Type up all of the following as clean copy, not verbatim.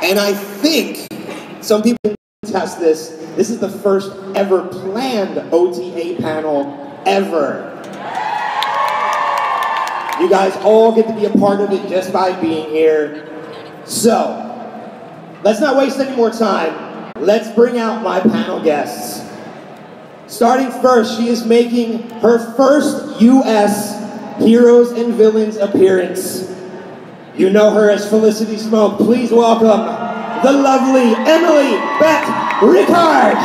And I think some people test this. This is the first ever planned OTA panel ever. You guys all get to be a part of it just by being here. So, let's not waste any more time. Let's bring out my panel guests. Starting first, she is making her first U.S. Heroes and Villains appearance. You know her as Felicity Smoke. Please welcome the lovely Emily Bett Ricard.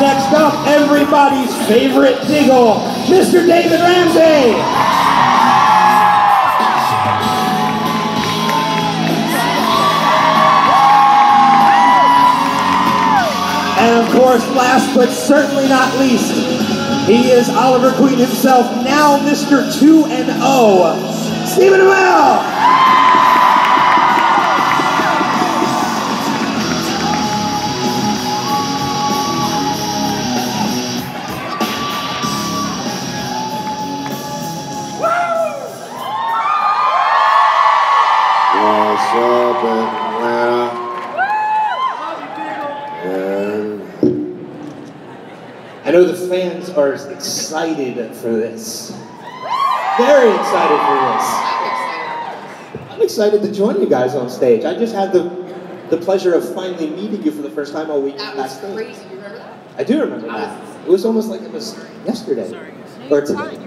Next up, everybody's favorite Diggle, Mr. David Ramsey. And of course, last but certainly not least, he is Oliver Queen himself, now Mr. 2-0, Stephen Amell. What's up, Atlanta? I know the fans are excited for this. Very excited for this. I'm excited to join you guys on stage. I just had the pleasure of finally meeting you for the first time all week. That was crazy. You remember that? I do remember that. It was almost like it was yesterday. Or today.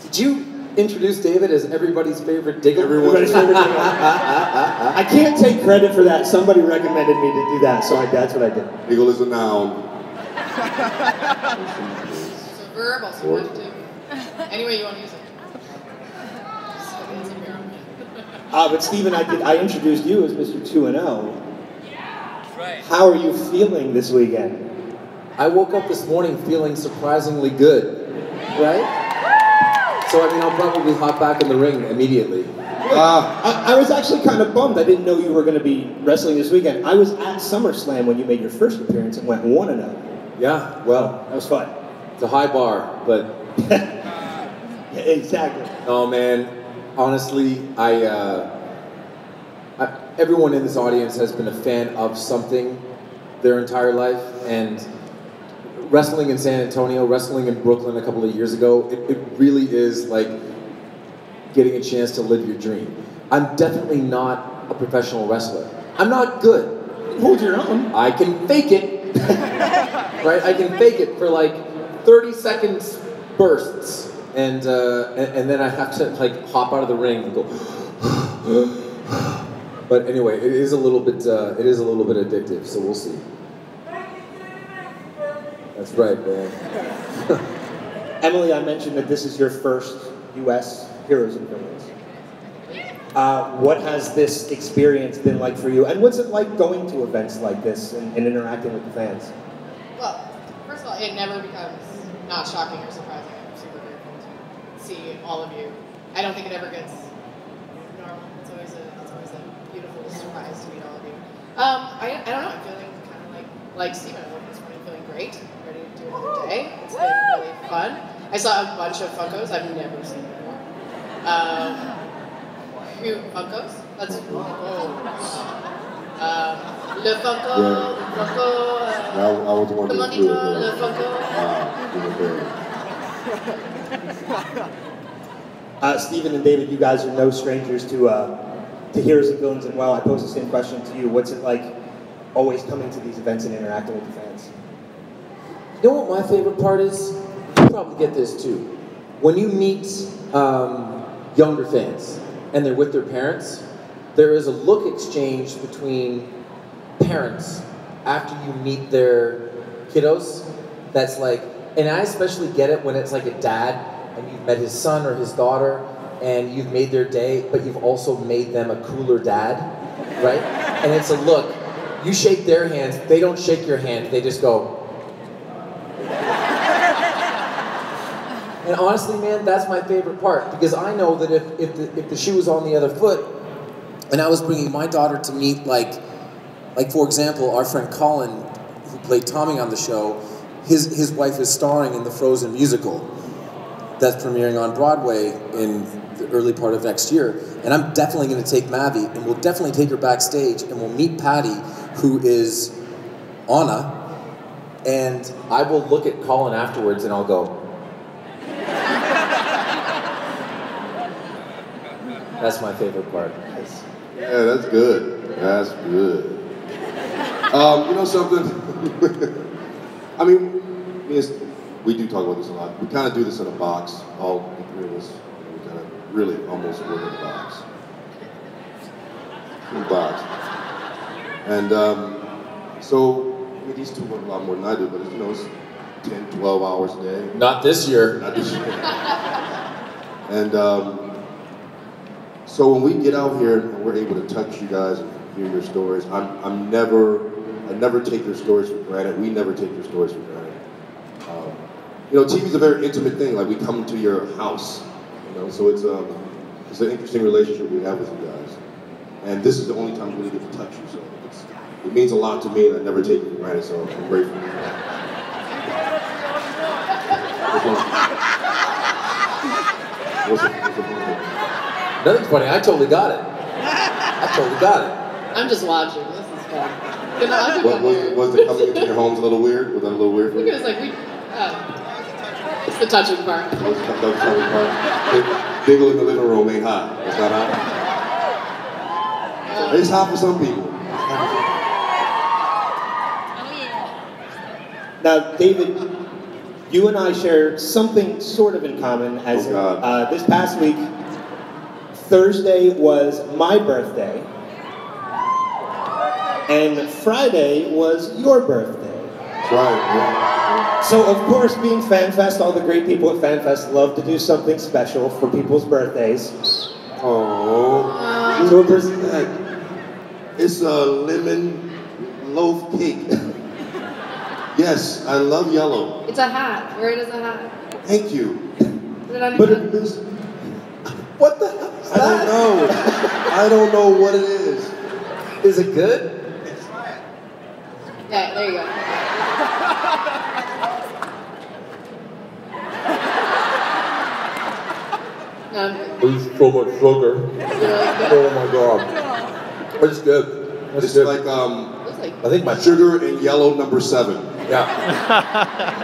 Did you introduce David as everybody's favorite Diggle? Everybody's favorite Diggle. I can't take credit for that. Somebody recommended me to do that, so that's what I did. Diggle is a noun. It's a verb, also an adjective. Any way you want to use it. But Stephen, I introduced you as Mr. 2-0. Right. How are you feeling this weekend? I woke up this morning feeling surprisingly good, right? So I mean, I'll probably hop back in the ring immediately. I was actually kind of bummed. I didn't know you were going to be wrestling this weekend. I was at SummerSlam when you made your first appearance and went 1-0. Yeah, well, That was fun. it's a high bar, but Yeah, exactly. oh man, honestly, everyone in this audience has been a fan of something their entire life, and wrestling in San Antonio, wrestling in Brooklyn a couple of years ago, it really is like getting a chance to live your dream. I'm definitely not a professional wrestler. I'm not good. Hold your own. I can fake it, right? I can fake it for like 30 seconds bursts, and then I have to like hop out of the ring and go. But anyway, it is a little bit addictive. So we'll see. That's right, man. Emily, I mentioned that this is your first U.S. Heroes and Villains. What has this experience been like for you? And what's it like going to events like this and interacting with the fans? Well, first of all, it never becomes not shocking or surprising. I'm super grateful to see all of you. I don't think it ever gets normal. It's always a beautiful surprise to meet all of you. I don't know. I'm feeling kind of like Stephen. I woke up this morning feeling great, ready to do another day. It's been really fun. I saw a bunch of Funkos I've never seen before. Funkos? That's cool. Le Funko, Yeah. Le Funko. I was the one The that money threw it Le Funko. Stephen and David, you guys are no strangers to Heroes and Villains, and well, I pose the same question to you. What's it like always coming to these events and interacting with the fans? You know what my favorite part is? You probably get this too. When you meet younger fans and they're with their parents, there is a look exchange between parents after you meet their kiddos that's like, and I especially get it when it's like a dad and you've met his son or his daughter and you've made their day, but you've also made them a cooler dad, right? And it's a look. You shake their hands, they don't shake your hand, they just go. And honestly, man, that's my favorite part, because I know that if the shoe was on the other foot, And I was bringing my daughter to meet, like for example, our friend Colin, who played Tommy on the show, his wife is starring in the Frozen musical that's premiering on Broadway in the early part of next year. And I'm definitely going to take Mavi, and we'll definitely take her backstage, and we'll meet Patty, who is Anna, and I will look at Colin afterwards and I'll go, that's my favorite part. Yeah, that's good. That's good. You know something? I mean, we do talk about this a lot. We kind of do this in a box, all the three of us. We kind of really almost work in a box. In a box. And so, I mean, these two work a lot more than I do, but you know, it's 10, 12 hours a day. Not this year. Not this year. And so when we get out here and we're able to touch you guys and hear your stories, I never take your stories for granted. We never take your stories for granted. You know, TV is a very intimate thing. Like, we come to your house, you know, so it's an interesting relationship we have with you guys. And this is the only time we really get to touch you, so it means a lot to me, and I never take it for granted, so I'm grateful. What's the Nothing's funny, I totally got it. I'm just watching. This is fun. Was the coming into your homes a little weird? Was that a little weird for you? It was like, it's the touching part. Oh, it's the touching part. Giggle in the living room ain't hot. It's not hot? It's hot for some people. Now, David, you and I share something sort of in common, as this past week, Thursday was my birthday, and Friday was your birthday. That's right, yeah. So, of course, being FanFest, all the great people at FanFest love to do something special for people's birthdays. Oh, it's a lemon loaf cake. Yes, I love yellow. It's a hat. Wear it as a hat. Thank you. But it is. What the hell is that? I don't know. I don't know what it is. Is it good? Yeah, there you go. There's so much sugar. Oh my god. It's good. It's like I think my sugar and yellow number 7. Yeah.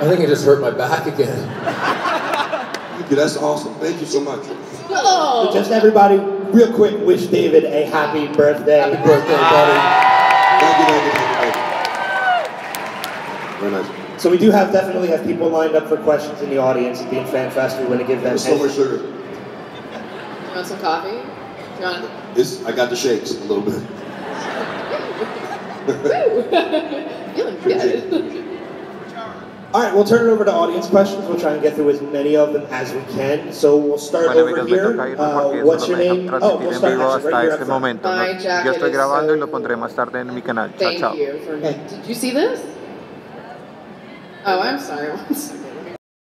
I think I just hurt my back again. Thank you. That's awesome. Thank you so much. Oh. So just everybody, real quick, wish David a happy birthday. Happy birthday, buddy. Thank you. Very nice. So we do definitely have people lined up for questions in the audience at Being FanFest. We want to give them. There's so much sugar. You want some coffee? You want? I got the shakes a little bit. Feeling good. All right, we'll turn it over to audience questions. We'll try and get through as many of them as we can. So we'll start over here. What's your name? Oh, we'll start right here up front. My jacket Yo estoy is grabando y so lo pondré más tarde en mi canal. Chao, Thank chao. you. Did you see this? Oh, I'm sorry. One second.